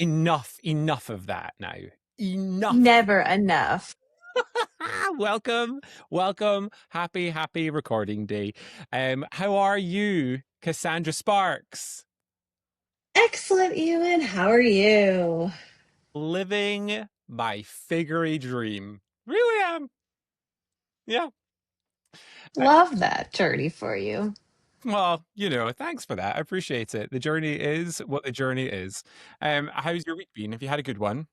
enough of that now. Enough. Never enough. Welcome, welcome. Happy recording day. How are you, Cassandra Sparks? Excellent, Ewan. How are you? Living my Figary dream. Really am. Yeah. I, Love that journey for you. well, thanks for that. I appreciate it. The journey is what the journey is. How's your week been? Have you had a good one?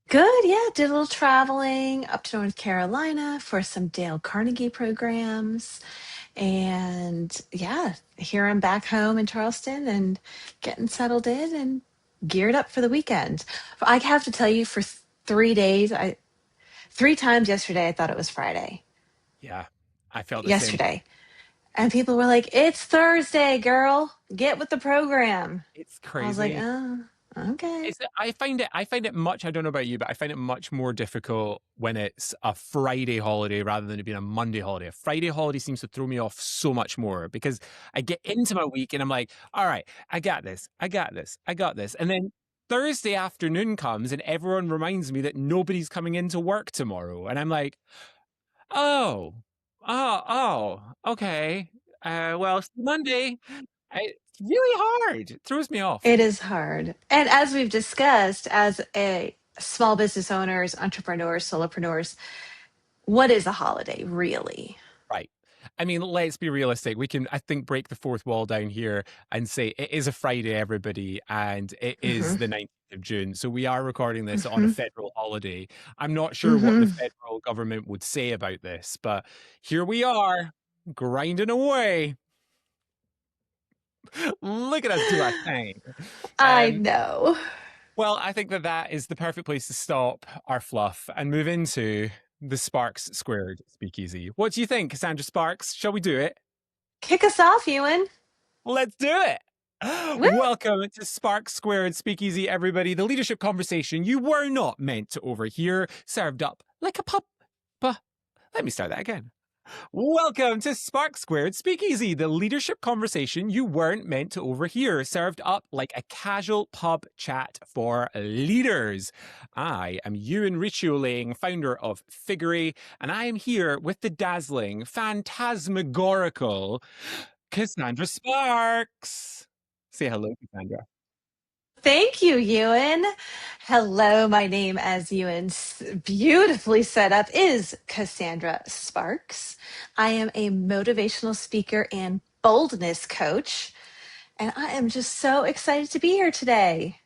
Good, yeah. Did a little traveling up to North Carolina for some Dale Carnegie programs. And yeah, here I'm back home in Charleston and getting settled in and geared up for the weekend. I have to tell you, for 3 days, I 3 times yesterday I thought it was Friday. Yeah, I felt the same. Yesterday. And people were like, "It's Thursday, girl. Get with the program." It's I was like, crazy. "Oh, okay." I find it much, I don't know about you, but I find it much more difficult when it's a Friday holiday rather than it being a Monday holiday. A Friday holiday seems to throw me off so much more because I get into my week and I'm like, all right, I got this, I got this, I got this. And then Thursday afternoon comes and everyone reminds me that nobody's coming into work tomorrow. And I'm like, oh, okay. Well, it's Monday. It's really hard. It throws me off. It is hard. And as we've discussed, as a small business owners, entrepreneurs, solopreneurs, what is a holiday really? Right. I mean, let's be realistic. We can, I think, break the fourth wall down here and say it is a Friday, everybody, and it is Hmm. the 19th of June. So we are recording this on a Hmm. federal holiday. I'm not sure what the Hmm. federal government would say about this, but here we are, grinding away. Look at us do our thing. I Um, know. well, I think that that is the perfect place to stop our fluff and move into the Sparks Squared Speakeasy. What do you think, Cassandra Sparks? Shall we do it? Kick us off, Ewan. Let's do it. Woo! Welcome to Spark Squared Speakeasy, everybody. The leadership conversation you were not meant to overhear, served up like a pup. Let me start that again. Welcome to Spark Squared Speakeasy, the leadership conversation you weren't meant to overhear, served up like a casual pub chat for leaders. I am Ewan Ritualing, founder of Figary, and I am here with the dazzling, phantasmagorical Cassandra Sparks. Say hello, Cassandra. Thank you, Ewan. Hello, my name, as Ewan beautifully set up, is Cassandra Sparks. I am a motivational speaker and boldness coach, and I am just so excited to be here today.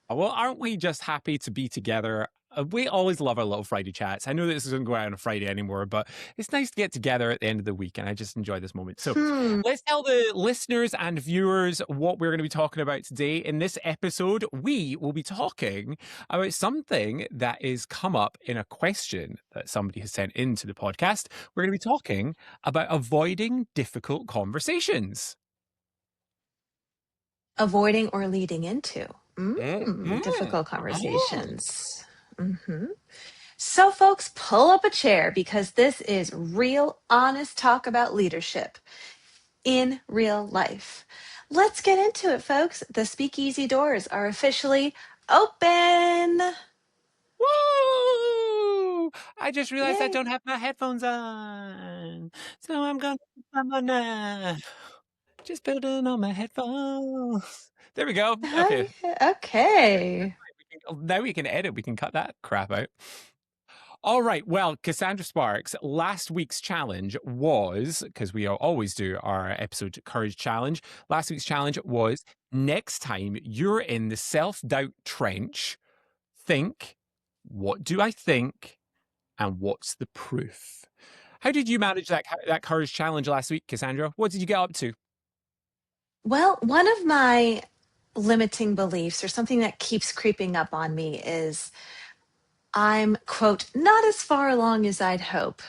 Well, aren't we just happy to be together? We always love our little Friday chats. I know that this isn't going out on a Friday anymore, but it's nice to get together at the end of the week, and I just enjoy this moment. So Hmm. let's tell the listeners and viewers what we're going to be talking about today. In this episode, we will be talking about something that is come up in a question that somebody has sent into the podcast. We're going to be talking about avoiding difficult conversations. Avoiding or leading into Mhm. difficult conversations. Hmm. So, folks, pull up a chair because this is real, honest talk about leadership in real life. Let's get into it, folks. The speakeasy doors are officially open. Woo! I just realized I Yay. don't have my headphones on. So I'm gonna put them on now. Just putting on my headphones. There we go. Okay. Hi. Okay. Now we can edit. We can cut that crap out. All right. Well, Cassandra Sparks, last week's challenge was, because we always do our episode Courage Challenge, last week's challenge was next time you're in the self doubt trench, think, what do I think? And what's the proof? How did you manage that courage challenge last week, Cassandra? What did you get up to? Well, one of my limiting beliefs or something that keeps creeping up on me is I'm, quote, not as far along as I'd hope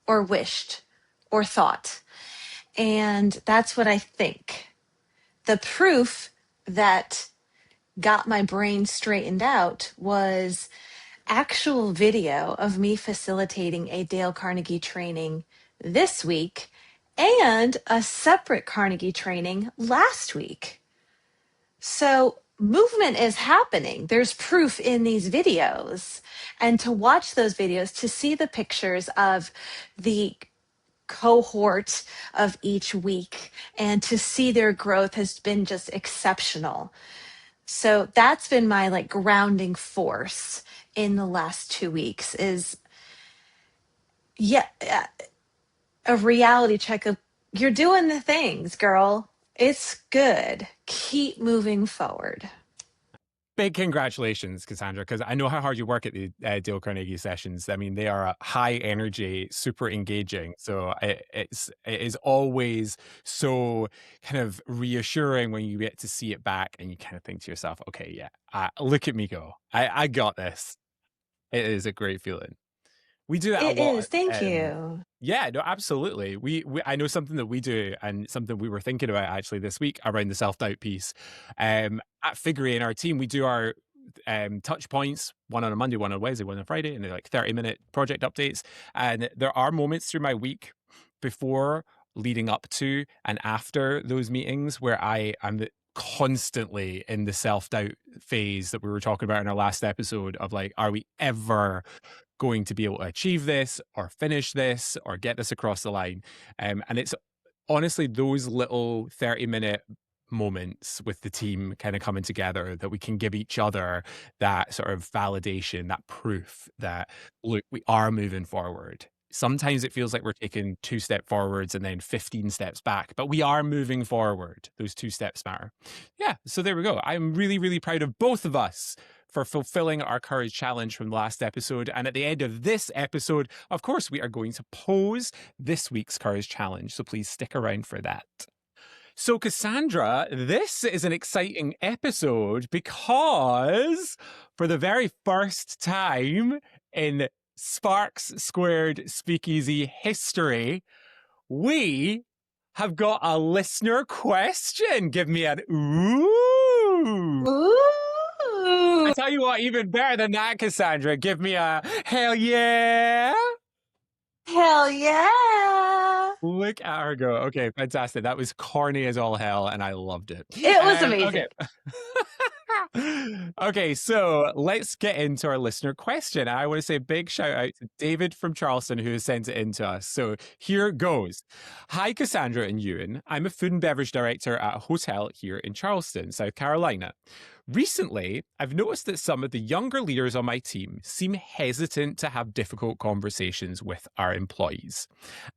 or wished or thought. And that's what I think. The proof that got my brain straightened out was actual video of me facilitating a Dale Carnegie training this week and a separate Carnegie training last week. So movement is happening. There's proof in these videos. And to watch those videos, to see the pictures of the cohort of each week and to see their growth has been just exceptional. So that's been my like grounding force in the last 2 weeks is yeah, a reality check of you're doing the things, girl. It's good. Keep moving forward. Big congratulations, Cassandra, because I know how hard you work at the Dale Carnegie sessions. I mean, they are high energy, super engaging. So it is always so kind of reassuring when you get to see it back and you kind of think to yourself, okay, yeah, look at me go. I got this. It is a great feeling. We do that a It lot. is. Thank you. Yeah, no, absolutely. I know something that we do and something we were thinking about actually this week around the self-doubt piece. At Figary in our team, we do our touch points, one on a Monday, one on a Wednesday, one on a Friday, and they're like 30-minute project updates. And there are moments through my week before, leading up to, and after those meetings where I'm constantly in the self-doubt phase that we were talking about in our last episode of like, are we ever going to be able to achieve this or finish this or get this across the line? And it's honestly those little 30-minute moments with the team kind of coming together that we can give each other that sort of validation, that proof that, look, we are moving forward. Sometimes it feels like we're taking 2 steps forwards and then 15 steps back, but we are moving forward. Those 2 steps matter. Yeah, so there we go. I'm really, really proud of both of us for fulfilling our courage challenge from the last episode. And at the end of this episode, of course, we are going to pose this week's courage challenge. So please stick around for that. So, Cassandra, this is an exciting episode because for the very first time in Sparks Squared Speakeasy history, we have got a listener question. Give me an ooh. Ooh. I tell you what, even better than that, Cassandra, give me a hell yeah. Hell yeah. Look at her go. Okay, fantastic. That was corny as all hell, and I loved it. It was amazing. Okay. Okay, so let's get into our listener question. I want to say a big shout out to David from Charleston who has sent it in to us. So here goes. Hi, Cassandra and Ewan. I'm a food and beverage director at a hotel here in Charleston, South Carolina. Recently, I've noticed that some of the younger leaders on my team seem hesitant to have difficult conversations with our employees.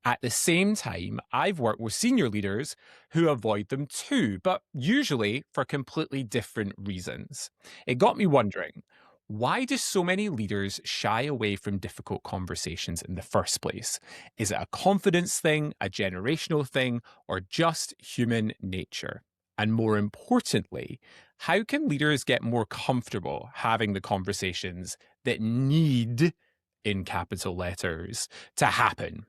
At the same time, I've worked with senior leaders who avoid them too, but usually for completely different reasons. It got me wondering, why do so many leaders shy away from difficult conversations in the first place? Is it a confidence thing, a generational thing, or just human nature? And more importantly, how can leaders get more comfortable having the conversations that need, in capital letters, to happen?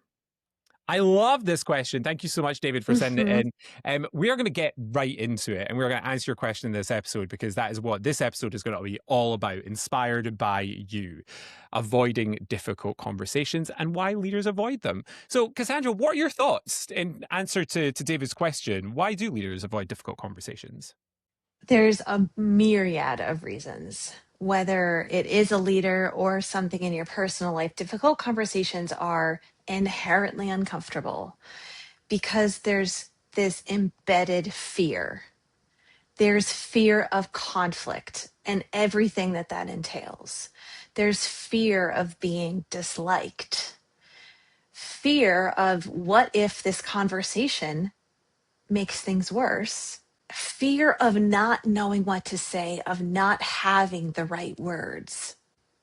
I love this question. Thank you so much, David, for sending it in. We are going to get right into it and we're going to answer your question in this episode because that is what this episode is going to be all about, inspired by you, avoiding difficult conversations and why leaders avoid them. So, Cassandra, what are your thoughts in answer to David's question? Why do leaders avoid difficult conversations? There's a myriad of reasons. Whether it is a leader or something in your personal life, difficult conversations are inherently uncomfortable because there's this embedded fear. There's fear of conflict and everything that that entails. There's fear of being disliked, fear of what if this conversation makes things worse, fear of not knowing what to say, of not having the right words.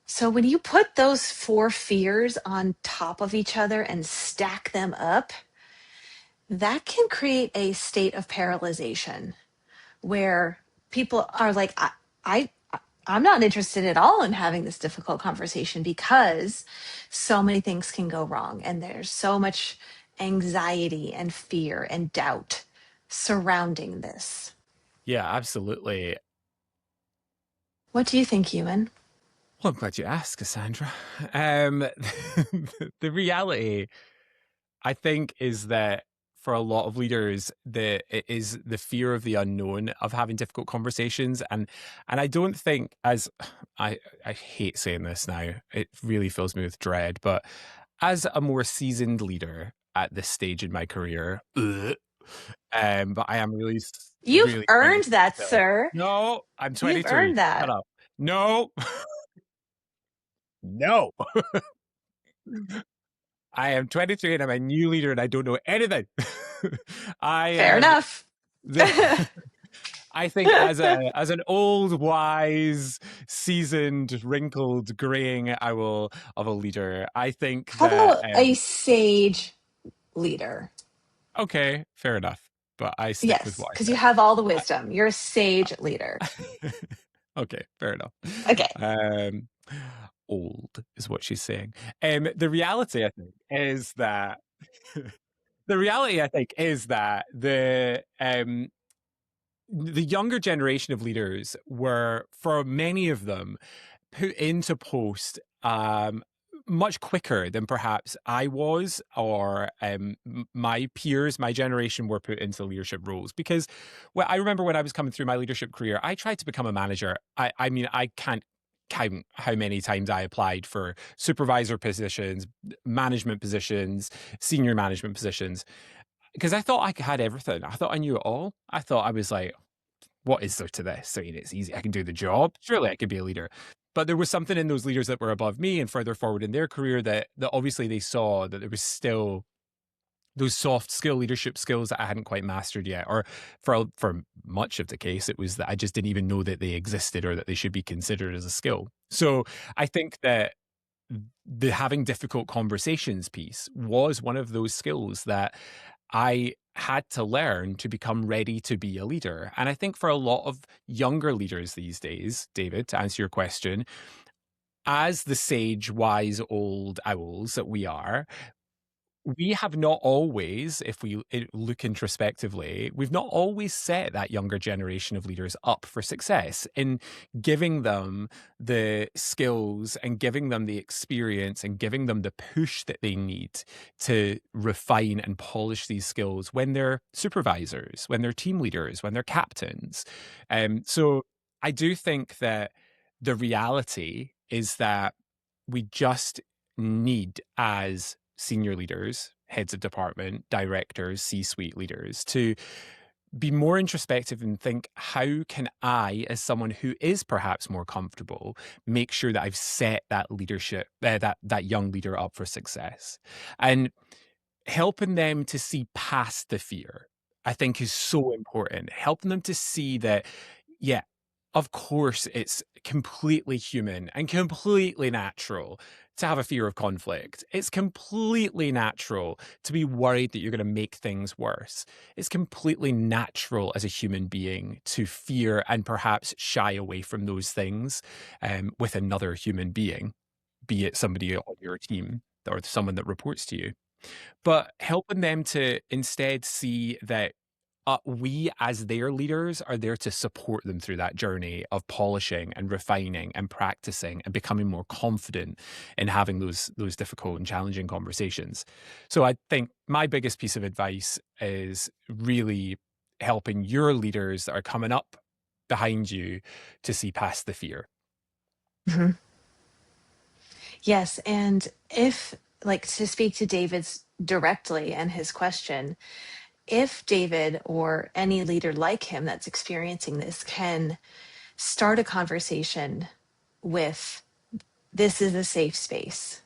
So when you put those 4 fears on top of each other and stack them up, that can create a state of paralyzation where people are like, I I'm not interested at all in having this difficult conversation because so many things can go wrong and there's so much anxiety and fear and doubt surrounding this. Yeah, absolutely. What do you think, Ewan? Well, I'm glad you asked, Cassandra. The reality, I think, is that for a lot of leaders, it is the fear of the unknown of having difficult conversations, and I don't think as I hate saying this now, it really fills me with dread, but as a more seasoned leader at this stage in my career, but I am really, You've really earned 23 that, still. sir. No, I'm You've 23. earned Shut that. up. No, no. I am 23 and I'm a new leader and I don't know anything. I Fair am. enough. I think as an old, wise, seasoned, wrinkled, graying owl of a leader, I think How that about a sage leader? okay, fair enough. But I stick with Yes, what because you have all the wisdom. You're a sage leader. I okay, fair enough. Okay. Um, old is what she's saying. The reality, I think, is that the reality, I think, is that the younger generation of leaders were, for many of them, put into post much quicker than perhaps I was or my peers, my generation were put into leadership roles. Because well, I remember when I was coming through my leadership career, I tried to become a manager. I mean, I can't count how many times I applied for supervisor positions, management positions, senior management positions, because I thought I had everything. I thought I knew it all. I thought I was like, what is there to this? I mean, it's easy. I can do the job. Surely I could be a leader. But there was something in those leaders that were above me and further forward in their career that obviously they saw that there was still those soft skill leadership skills that I hadn't quite mastered yet. Or for much of the case, it was that I just didn't even know that they existed or that they should be considered as a skill. So I think that the having difficult conversations piece was one of those skills that I had to learn to become ready to be a leader. And I think for a lot of younger leaders these days, David, to answer your question, as the sage, wise, old owls that we are, we have not always, if we look introspectively, we've not always set that younger generation of leaders up for success in giving them the skills and giving them the experience and giving them the push that they need to refine and polish these skills when they're supervisors, when they're team leaders, when they're captains. So I do think that the reality is that we just need, as senior leaders, heads of department, directors, C-suite leaders, to be more introspective and think, how can I, as someone who is perhaps more comfortable, make sure that I've set that leadership, that young leader up for success, and helping them to see past the fear, I think is so important. Helping them to see that, yeah, of course, it's completely human and completely natural to have a fear of conflict. It's completely natural to be worried that you're going to make things worse. It's completely natural as a human being to fear and perhaps shy away from those things with another human being, be it somebody on your team or someone that reports to you. But helping them to instead see that we as their leaders are there to support them through that journey of polishing and refining and practicing and becoming more confident in having those difficult and challenging conversations. So I think my biggest piece of advice is really helping your leaders that are coming up behind you to see past the fear. Mhm. Yes. And if, like, to speak to David's directly and his question, if David or any leader like him that's experiencing this can start a conversation with, this is a safe space.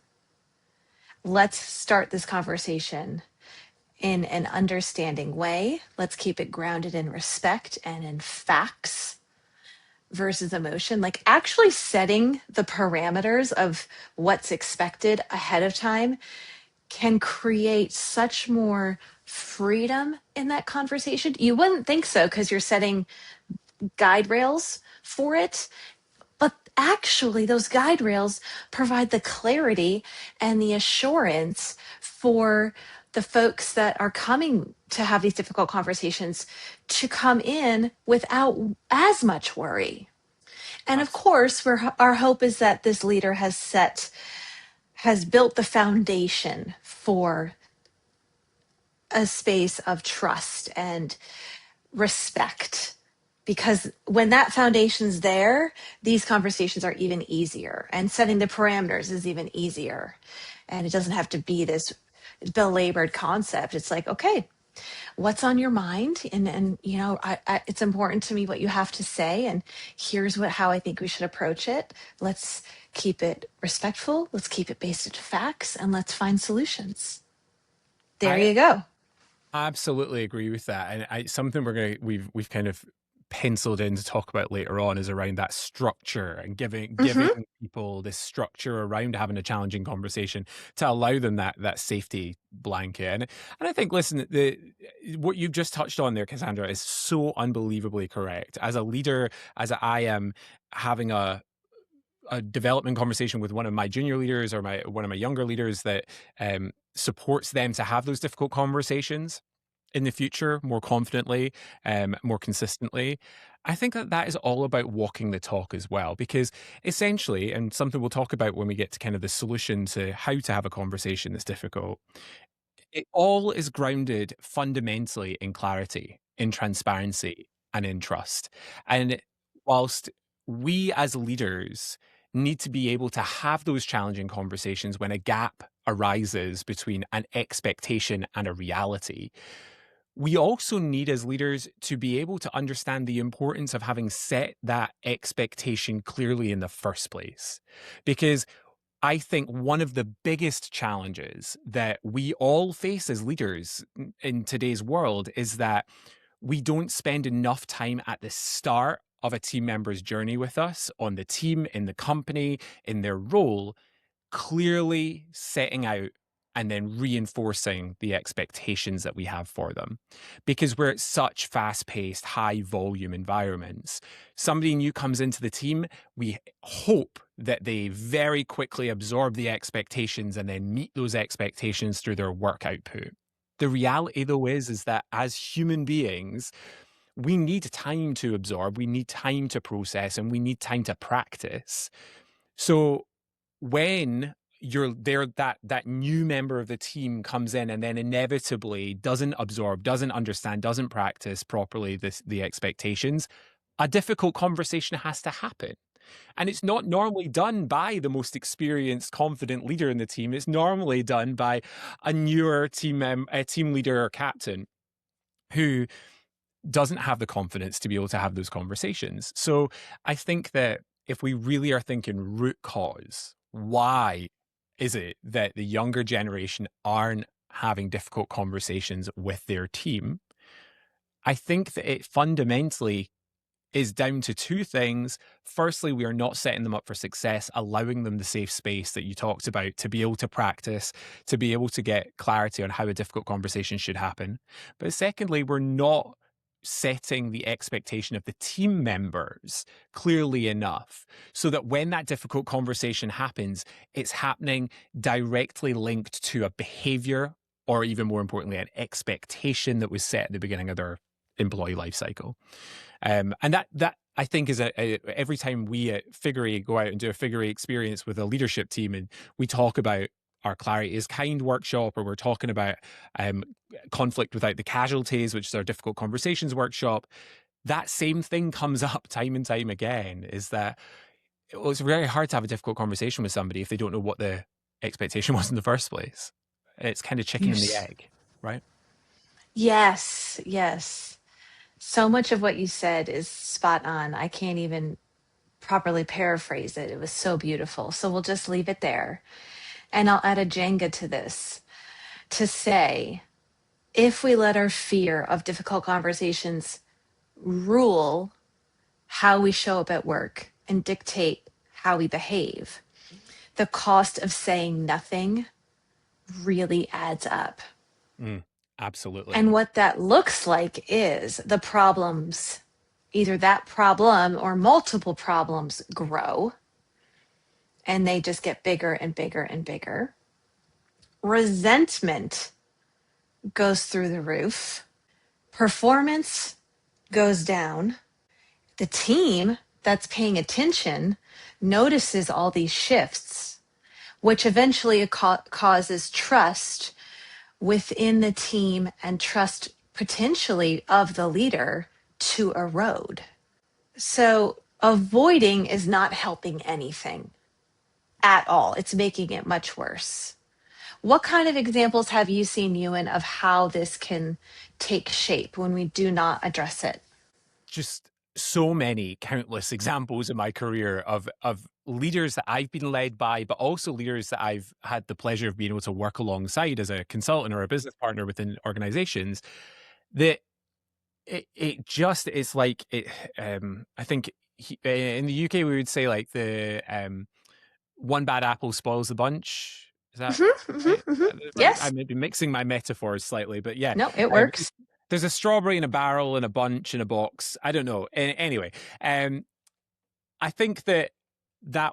Let's start this conversation in an understanding way. Let's keep it grounded in respect and in facts versus emotion. Like actually setting the parameters of what's expected ahead of time can create such more freedom in that conversation. You wouldn't think so because you're setting guide rails for it. But actually, those guide rails provide the clarity and the assurance for the folks that are coming to have these difficult conversations to come in without as much worry. And of Absolutely. course, our hope is that this leader has built the foundation for a space of trust and respect. Because when that foundation's there, these conversations are even easier, and setting the parameters is even easier. And it doesn't have to be this belabored concept. It's like, okay, what's on your mind? And it's important to me what you have to say, and here's how I think we should approach it. Let's keep it respectful. Let's keep it based on facts, and let's find solutions. There I you go. absolutely agree with that, and something we've kind of penciled in to talk about later on is around that structure and giving Hmm. people this structure around having a challenging conversation to allow them that safety blanket. And I think, listen, what you've just touched on there, Cassandra, is so unbelievably correct. As a leader, as I am having a development conversation with one of my junior leaders or one of my younger leaders that supports them to have those difficult conversations in the future more confidently, more consistently. I think that is all about walking the talk as well, because essentially, and something we'll talk about when we get to kind of the solution to how to have a conversation that's difficult, it all is grounded fundamentally in clarity, in transparency, and in trust. And whilst we as leaders need to be able to have those challenging conversations when a gap arises between an expectation and a reality, we also need as leaders to be able to understand the importance of having set that expectation clearly in the first place. Because I think one of the biggest challenges that we all face as leaders in today's world is that we don't spend enough time at the start of a team member's journey with us on the team, in the company, in their role, clearly setting out and then reinforcing the expectations that we have for them. Because we're at such fast-paced, high-volume environments, somebody new comes into the team, we hope that they very quickly absorb the expectations and then meet those expectations through their work output. The reality, though, is that as human beings, we need time to absorb, we need time to process, and we need time to practice. So when you're there, that new member of the team comes in and then inevitably doesn't absorb, doesn't understand, doesn't practice properly the expectations, a difficult conversation has to happen. And it's not normally done by the most experienced, confident leader in the team. It's normally done by a newer a team leader or captain who doesn't have the confidence to be able to have those conversations. So I think that if we really are thinking root cause, why is it that the younger generation aren't having difficult conversations with their team? I think that it fundamentally is down to two things. Firstly, we are not setting them up for success, allowing them the safe space that you talked about to be able to practice, to be able to get clarity on how a difficult conversation should happen. But secondly, we're not setting the expectation of the team members clearly enough so that when that difficult conversation happens, it's happening directly linked to a behavior or, even more importantly, an expectation that was set at the beginning of their employee life cycle. And that I think is every time we at Figary go out and do a Figary experience with a leadership team, and we talk about our Clarity is Kind workshop, or we're talking about conflict without the casualties, which is our difficult conversations workshop, that same thing comes up time and time again, is that it's very hard to have a difficult conversation with somebody if they don't know what the expectation was in the first place. It's kind of chicken You're and the egg, right? Yes, yes. So much of what you said is spot on. I can't even properly paraphrase it. It was so beautiful. So we'll just leave it there. And I'll add a Jenga to this to say, if we let our fear of difficult conversations rule how we show up at work and dictate how we behave, the cost of saying nothing really adds up. Absolutely. And what that looks like is the problems, either that problem or multiple problems grow and they just get bigger and bigger and bigger. Resentment goes through the roof. Performance goes down. The team that's paying attention notices all these shifts, which eventually causes trust, within the team and trust potentially of the leader to erode. So avoiding is not helping anything at all. It's making it much worse. What kind of examples have you seen, Ewan, of how this can take shape when we do not address it? Just so many countless examples in my career of leaders that I've been led by, but also leaders that I've had the pleasure of being able to work alongside as a consultant or a business partner within organizations, that it just is like it. I think in the UK we would say like the one bad apple spoils the bunch. Is that right? Right? I Yes. may be mixing my metaphors slightly, but yeah, No, it um, works. there's a strawberry in a barrel and a bunch in a box. I don't know. Anyway, I think that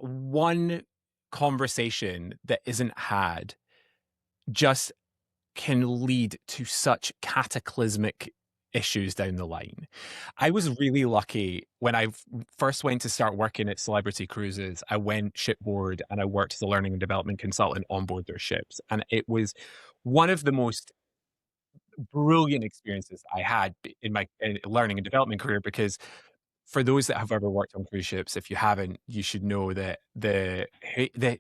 one conversation that isn't had just can lead to such cataclysmic issues down the line. I was really lucky when I first went to start working at Celebrity Cruises. I went shipboard and I worked as a learning and development consultant on board their ships. And it was one of the most brilliant experiences I had in my learning and development career, because for those that have ever worked on cruise ships, if you haven't, you should know that the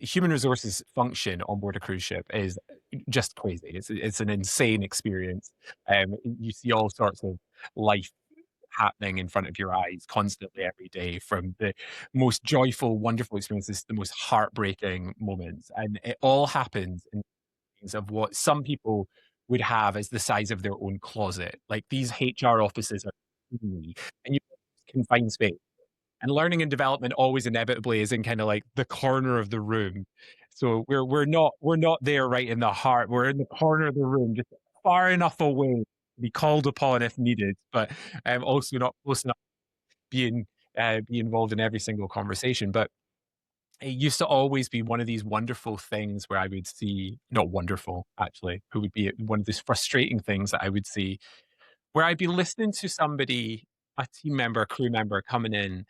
human resources function on board a cruise ship is just crazy. It's an insane experience. You see all sorts of life happening in front of your eyes constantly every day, from the most joyful, wonderful experiences to the most heartbreaking moments, and it all happens in of what some people would have as the size of their own closet. Like, these HR offices are teeny, and you can find space. And learning and development always inevitably is in kind of like the corner of the room. So we're not there right in the heart. We're in the corner of the room, just far enough away to be called upon if needed, but also not close enough being be involved in every single conversation. But it used to always be one of these wonderful things where I would see, not wonderful actually, who would be one of these frustrating things that I would see, where I'd be listening to somebody, a team member, a crew member coming in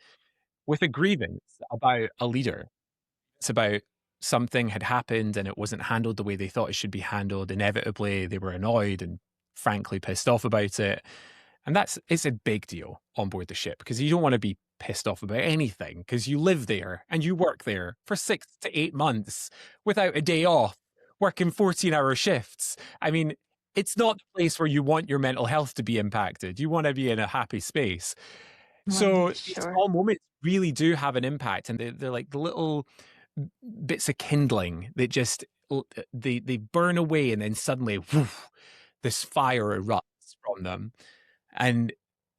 with a grievance about a leader. It's about something had happened and it wasn't handled the way they thought it should be handled. Inevitably, they were annoyed and frankly pissed off about it. And it's a big deal on board the ship, because you don't want to be pissed off about anything, because you live there and you work there for 6 to 8 months without a day off, working 14-hour shifts. I mean, it's not the place where you want your mental health to be impacted. You want to be in a happy space. Well, So these sure. small moments really do have an impact, and they're like the little bits of kindling that just they burn away, and then suddenly, woof, this fire erupts from them. And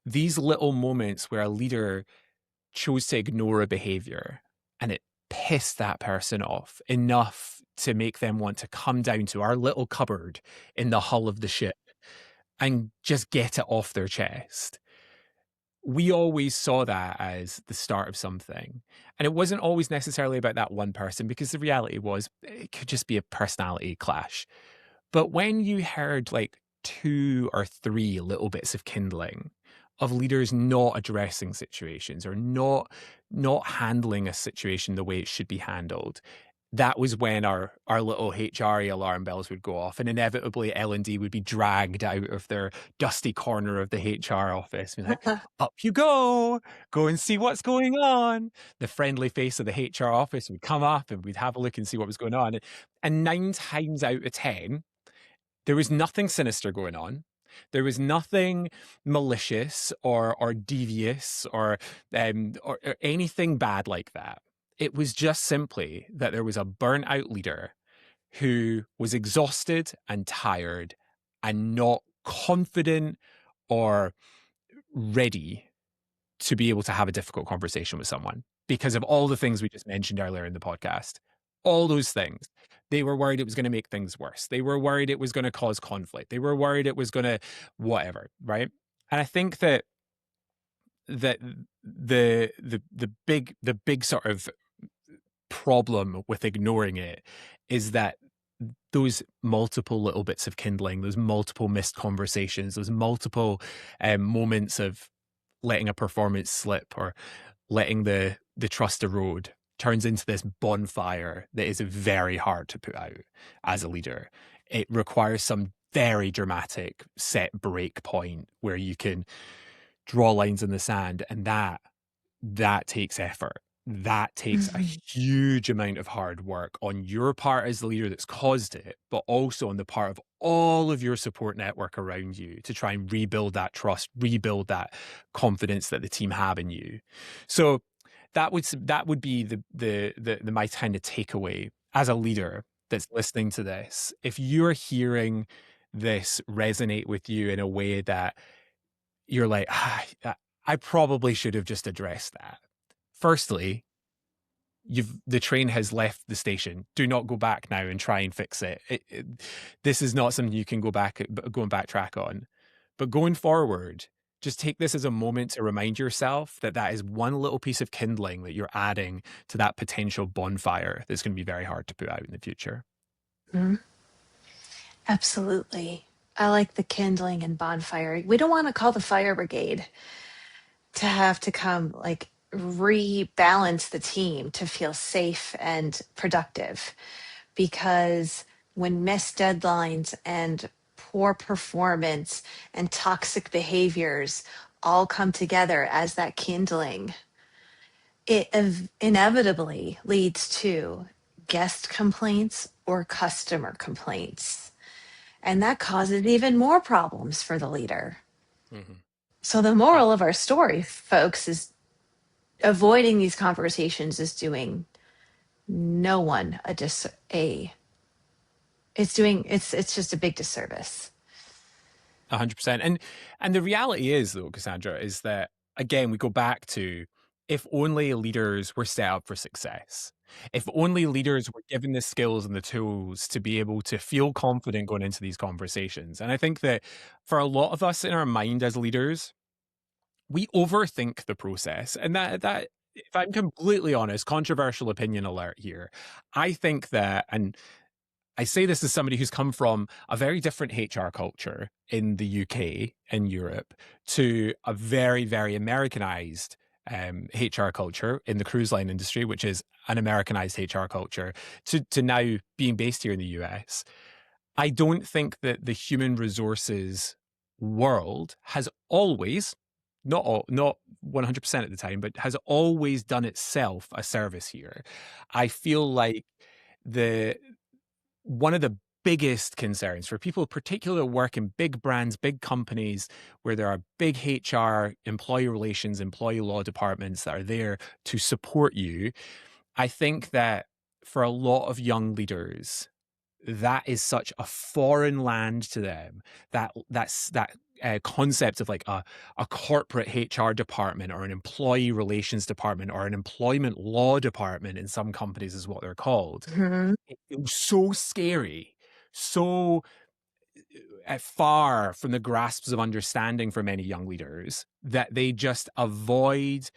these little moments where a leader chose to ignore a behavior and it pissed that person off enough to make them want to come down to our little cupboard in the hull of the ship and just get it off their chest. We always saw that as the start of something. And it wasn't always necessarily about that one person, because the reality was it could just be a personality clash. But when you heard like 2 or 3 little bits of kindling of leaders not addressing situations, or not handling a situation the way it should be handled, that was when our little HRE alarm bells would go off, and inevitably L&D would be dragged out of their dusty corner of the HR office and be like, up you go and see what's going on. The friendly face of the HR office would come up and we'd have a look and see what was going on. And 9 times out of 10, there was nothing sinister going on. There was nothing malicious or devious or anything bad like that. It was just simply that there was a burnt out leader who was exhausted and tired and not confident or ready to be able to have a difficult conversation with someone because of all the things we just mentioned earlier in the podcast. All those things. They were worried it was going to make things worse. They were worried it was going to cause conflict. They were worried it was going to whatever, right? And I think that the big sort of problem with ignoring it is that those multiple little bits of kindling, those multiple missed conversations, those multiple moments of letting a performance slip or letting the trust erode turns into this bonfire that is very hard to put out as a leader. It requires some very dramatic set break point where you can draw lines in the sand, and that takes effort. That takes a Mhm. huge amount of hard work on your part as the leader that's caused it, but also on the part of all of your support network around you to try and rebuild that trust, rebuild that confidence that the team have in you. So that would be the my kind of takeaway as a leader that's listening to this. If you're hearing this resonate with you in a way that you're like, I probably should have just addressed that. Firstly, the train has left the station. Do not go back now and try and fix it. This is not something you can go and backtrack on. But going forward, just take this as a moment to remind yourself that that is one little piece of kindling that you're adding to that potential bonfire that's going to be very hard to put out in the future. Mhm. Absolutely. I like the kindling and bonfire. We don't want to call the fire brigade to have to come like rebalance the team to feel safe and productive, because when missed deadlines and poor performance and toxic behaviors all come together as that kindling, it inevitably leads to guest complaints or customer complaints. And that causes even more problems for the leader. Mm-hmm. So, the moral of our story, folks, is avoiding these conversations is doing no one a it's just a big disservice. 100%. And the reality is, though, Cassandra, is that again we go back to, if only leaders were set up for success. If only leaders were given the skills and the tools to be able to feel confident going into these conversations. And I think that for a lot of us in our mind as leaders, we overthink the process. And that if I'm completely honest, controversial opinion alert here, I think that, and I say this as somebody who's come from a very different HR culture in the UK and Europe to a very, very Americanized HR culture in the cruise line industry, which is an Americanized HR culture, to now being based here in the US. I don't think that the human resources world has always, not 100% at the time, but has always done itself a service here. I feel like the one of the biggest concerns for people, particularly work in big brands, big companies, where there are big HR, employee relations, employee law departments that are there to support you. I think that for a lot of young leaders, that is such a foreign land to them, that concept of like a corporate HR department or an employee relations department or an employment law department in some companies is what they're called. Mhm. It was so scary, so far from the grasps of understanding for many young leaders that they just avoid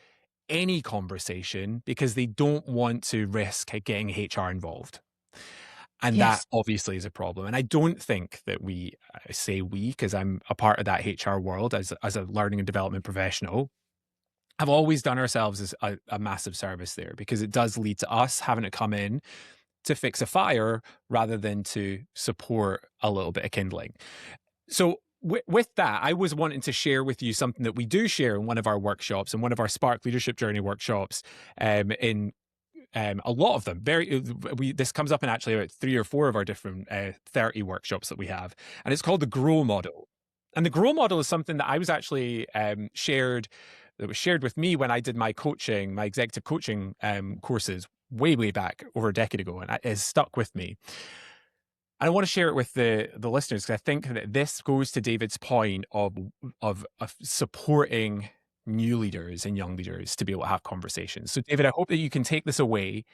any conversation because they don't want to risk getting HR involved. And that Yes. obviously is a problem. And I don't think that I say we, because I'm a part of that HR world as a learning and development professional, have always done ourselves as a massive service there, because it does lead to us having to come in to fix a fire rather than to support a little bit of kindling. So with that, I was wanting to share with you something that we do share in one of our workshops, in one of our Spark Leadership Journey workshops, in a lot of them. This comes up in actually about 3 or 4 of our different 30 workshops that we have, and it's called the Grow model. And the Grow model is something that I was actually that was shared with me when I did my executive coaching courses way back over a decade ago, and it has stuck with me. I want to share it with the listeners because I think that this goes to David's point of supporting new leaders and young leaders to be able to have conversations. So, David, I hope that you can take this away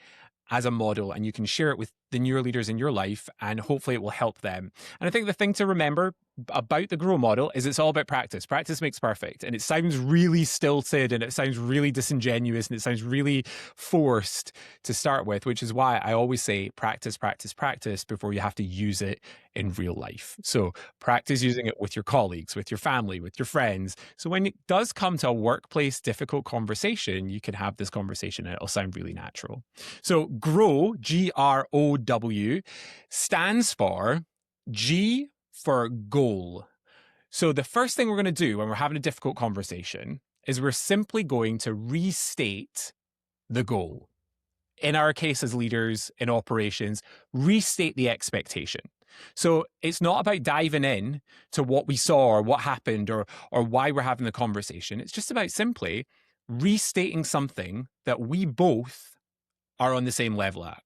as a model and you can share it with the newer leaders in your life, and hopefully it will help them. And I think the thing to remember about the Grow model is it's all about practice. Practice makes perfect. And it sounds really stilted and it sounds really disingenuous and it sounds really forced to start with, which is why I always say practice, practice, practice before you have to use it in real life. So practice using it with your colleagues, with your family, with your friends. So when it does come to a workplace difficult conversation, you can have this conversation and it'll sound really natural. So GROW, GROW, stands for G for goal. So the first thing we're going to do when we're having a difficult conversation is we're simply going to restate the goal. In our case as leaders in operations, restate the expectation. So it's not about diving in to what we saw or what happened or why we're having the conversation. It's just about simply restating something that we both are on the same level at,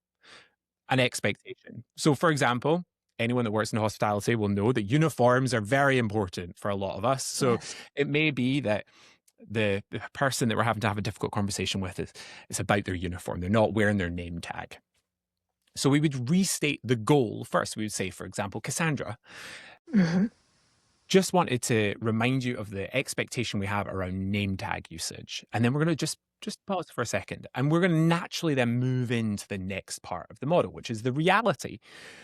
an expectation. So for example, anyone that works in hospitality will know that uniforms are very important for a lot of us. So Yes. it may be that the person that we're having to have a difficult conversation with is about their uniform. They're not wearing their name tag. So we would restate the goal first. We would say, for example, Cassandra, Hmm. just wanted to remind you of the expectation we have around name tag usage. And then we're going to just pause for a second. And we're going to naturally then move into the next part of the model, which is the reality.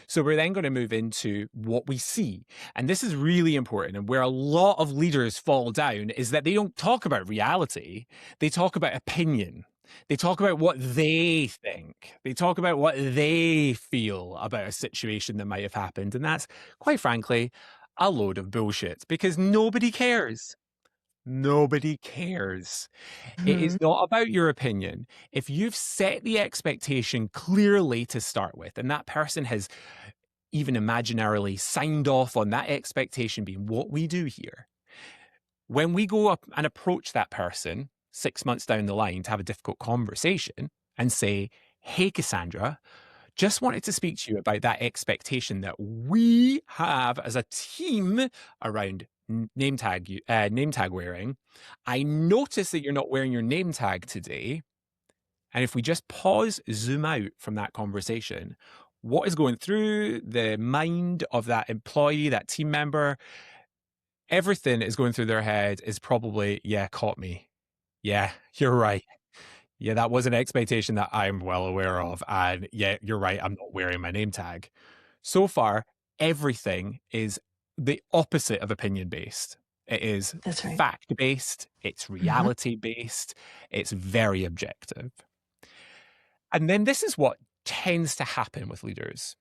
So we're then going to move into what we see. And this is really important. And where a lot of leaders fall down is that they don't talk about reality. They talk about opinion. They talk about what they think. They talk about what they feel about a situation that might have happened. And that's, quite frankly, a load of bullshit because nobody cares. Nobody cares. It is Hmm. not about your opinion. If you've set the expectation clearly to start with, and that person has even imaginarily signed off on that expectation being what we do here, when we go up and approach that person 6 months down the line to have a difficult conversation and say, hey, Cassandra, just wanted to speak to you about that expectation that we have as a team around name tag wearing. I notice that you're not wearing your name tag today. And if we just pause, zoom out from that conversation, what is going through the mind of that employee, that team member, everything is going through their head is probably, yeah, caught me. Yeah, you're right. Yeah, that was an expectation that I'm well aware of. And yeah, you're right. I'm not wearing my name tag. So far, everything is the opposite of opinion based. It is That's right. fact based, it's Hmm. reality based, it's very objective. And then this is what tends to happen with leaders.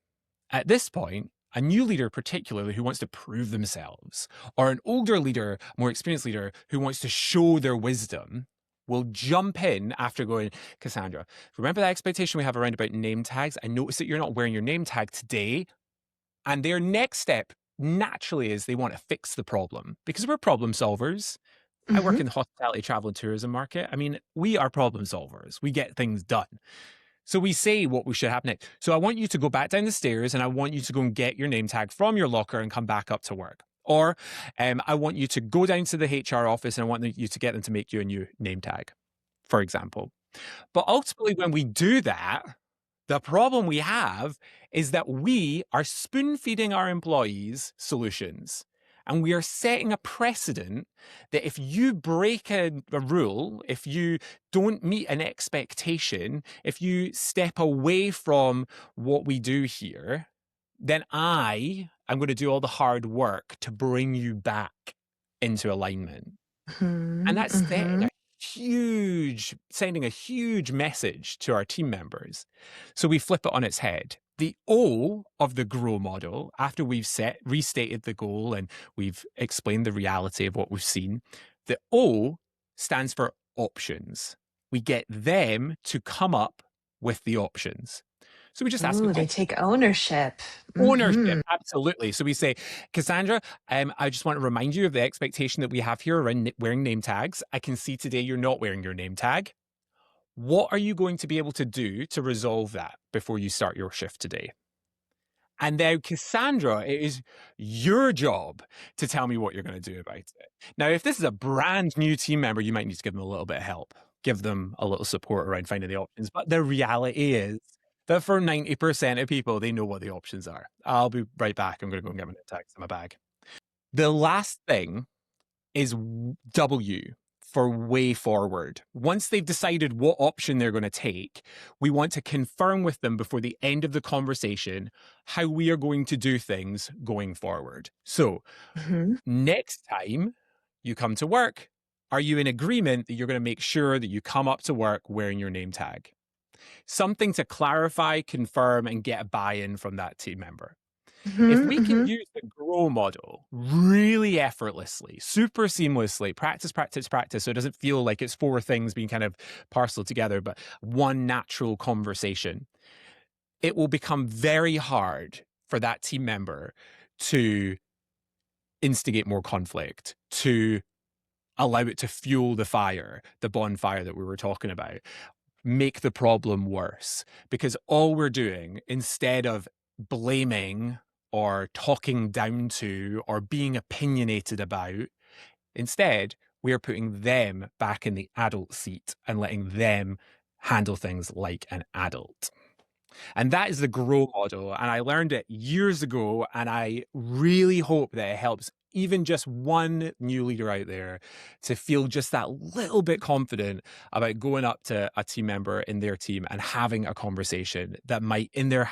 At this point, a new leader, particularly who wants to prove themselves, or an older leader, more experienced leader who wants to show their wisdom, will jump in after going, Cassandra, remember that expectation we have around about name tags? I noticed that you're not wearing your name tag today. And their next step naturally is they want to fix the problem because we're problem solvers. I work Hmm. in the hospitality, travel, and tourism market. I mean, we are problem solvers. We get things done. So we say what we should have next. So I want you to go back down the stairs and I want you to go and get your name tag from your locker and come back up to work. Or I want you to go down to the HR office and I want you to get them to make you a new name tag, for example. But ultimately, when we do that, the problem we have is that we are spoon feeding our employees solutions. And we are setting a precedent that if you break a rule, if you don't meet an expectation, if you step away from what we do here, then I'm going to do all the hard work to bring you back into alignment. And Hmm. that's Hmm. sending a huge message to our team members. So we flip it on its head. The O of the grow model, after we've restated the goal and we've explained the reality of what we've seen, the O stands for options. We get them to come up with the options. So we just ask a Ooh, they question. take ownership. Ownership, Hmm. absolutely. So we say, Cassandra, I just want to remind you of the expectation that we have here around wearing name tags. I can see today you're not wearing your name tag. What are you going to be able to do to resolve that before you start your shift today? And now, Cassandra, it is your job to tell me what you're going to do about it. Now, if this is a brand new team member, you might need to give them a little bit of help, give them a little support around finding the options. But the reality is that for 90% of people, they know what the options are. I'll be right back. I'm going to go and get my tags in my bag. The last thing is W for way forward. Once they've decided what option they're going to take, we want to confirm with them before the end of the conversation how we are going to do things going forward. So, Hmm. next time you come to work, are you in agreement that you're going to make sure that you come up to work wearing your name tag? Something to clarify, confirm, and get a buy in from that team member. If Hmm. we can Hmm. use the grow model really effortlessly, super seamlessly, practice, practice, practice, so it doesn't feel like it's four things being kind of parceled together, but one natural conversation, it will become very hard for that team member to instigate more conflict, to allow it to fuel the fire, the bonfire that we were talking about, make the problem worse. Because all we're doing, instead of blaming or talking down to or being opinionated about, instead, we are putting them back in the adult seat and letting them handle things like an adult. And that is the grow model. And I learned it years ago. And I really hope that it helps even just one new leader out there to feel just that little bit confident about going up to a team member in their team and having a conversation that might in their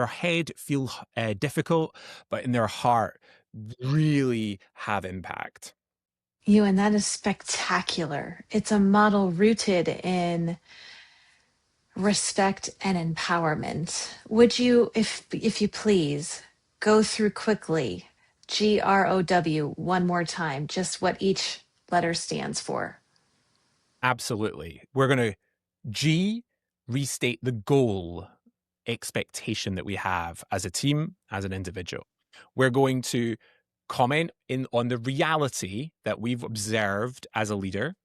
head feel difficult, but in their heart really have impact. Ewan, that is spectacular. It's a model rooted in respect and empowerment. Would you, if you please, go through quickly GROW one more time, just what each letter stands for? Absolutely. We're going to G, restate the goal expectation that we have as a team, as an individual. We're going to comment on the reality that we've observed as a leader.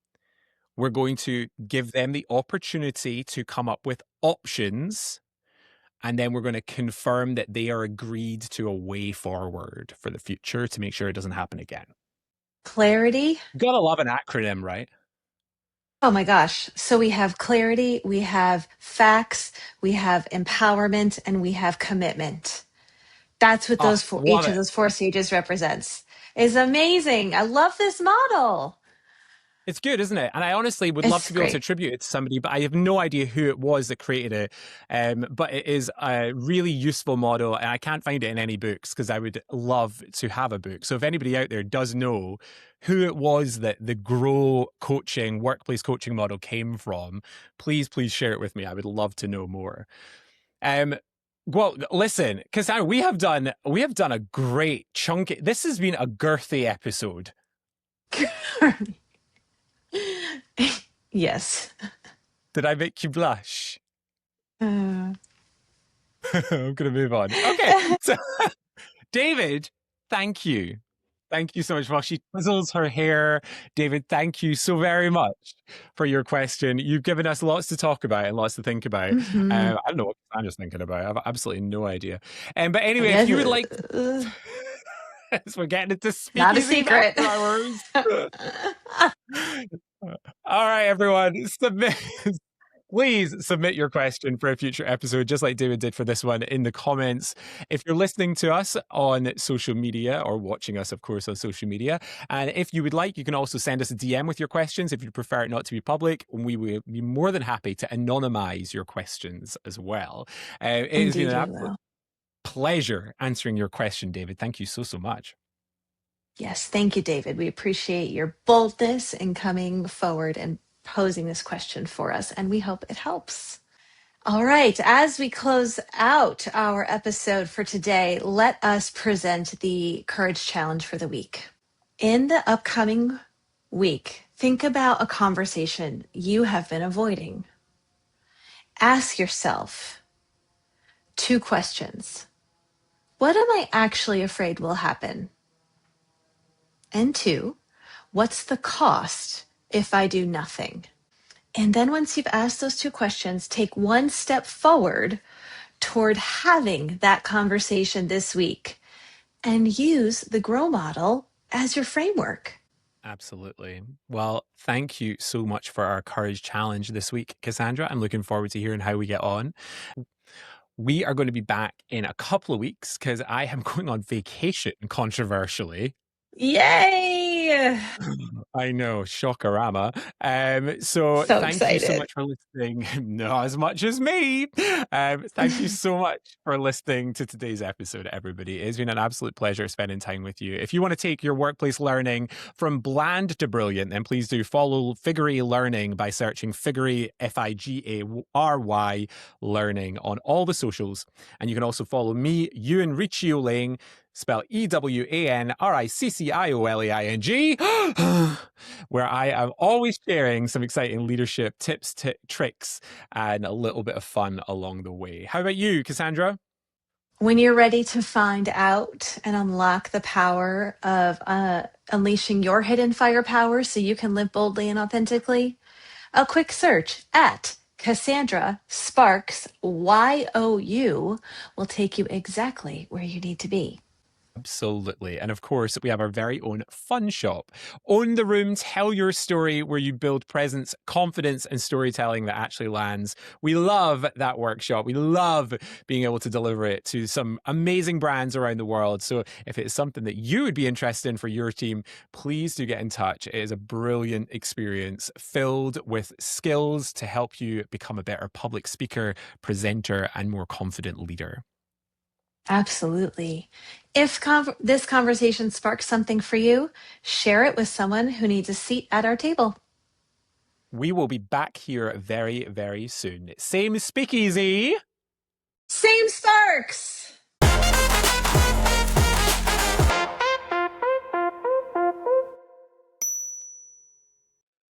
We're going to give them the opportunity to come up with options. And then we're going to confirm that they are agreed to a way forward for the future to make sure it doesn't happen again. Clarity. Gotta love an acronym, right? Oh my gosh. So we have clarity, we have facts, we have empowerment, and we have commitment. That's what Oh, those four, love each of it. those four stages represents. Is amazing. I love this model. It's good, isn't it? And I honestly would love It's to be able to great. attribute it to somebody, but I have no idea who it was that created it. But it is a really useful model, and I can't find it in any books because I would love to have a book. So if anybody out there does know who it was that the Grow coaching, workplace coaching model came from, please, please share it with me. I would love to know more. Um, well, listen, Cassandra, we have done a great chunky. This has been a girthy episode. Yes. Did I make you blush? Uh, I'm going to move on. Okay. So, David, thank you. Thank you so much. While she twizzles her hair, David, thank you so very much for your question. You've given us lots to talk about and lots to think about. mhm. I don't know what I'm just thinking about. I have absolutely no idea. But anyway, if Yes, you would like to, as we're getting into not a speakeasy secret. after hours. All right, everyone, submit. Please submit your question for a future episode, just like David did for this one, in the comments. If you're listening to us on social media or watching us, of course, on social media, and if you would like, you can also send us a DM with your questions if you prefer it not to be public. We will be more than happy to anonymize your questions as well. It has been Indeed, an we absolute will. pleasure answering your question, David. Thank you so, so much. Yes, thank you, David. We appreciate your boldness in coming forward and posing this question for us, and we hope it helps. All right, as we close out our episode for today, let us present the courage challenge for the week. In the upcoming week, think about a conversation you have been avoiding. Ask yourself two questions. What am I actually afraid will happen? And two, what's the cost if I do nothing? And then once you've asked those two questions, take one step forward toward having that conversation this week and use the GROW model as your framework. Absolutely. Well, thank you so much for our courage challenge this week, Cassandra. I'm looking forward to hearing how we get on. We are going to be back in a couple of weeks because I am going on vacation, controversially. Yay! I know, shockorama. So So thank you so excited. much for listening. Not as much as me. Thank you so much for listening to today's episode, everybody. It's been an absolute pleasure spending time with you. If you want to take your workplace learning from bland to brilliant, then please do follow Figary Learning by searching Figary, Figary Learning on all the socials. And you can also follow me, Ewan Ricciolane, spell EwanRicciolieing, where I am always sharing some exciting leadership tips, tricks, and a little bit of fun along the way. How about you, Cassandra? When you're ready to find out and unlock the power of unleashing your hidden firepower so you can live boldly and authentically, a quick search at Cassandra Sparks YOU will take you exactly where you need to be. Absolutely. And of course, we have our very own fun shop. Own the room, tell your story where you build presence, confidence, and storytelling that actually lands. We love that workshop. We love being able to deliver it to some amazing brands around the world. So if it's something that you would be interested in for your team, please do get in touch. It is a brilliant experience filled with skills to help you become a better public speaker, presenter, and more confident leader. Absolutely. If this conversation sparks something for you, share it with someone who needs a seat at our table. We will be back here very, very soon. Same speakeasy. Same Sparks!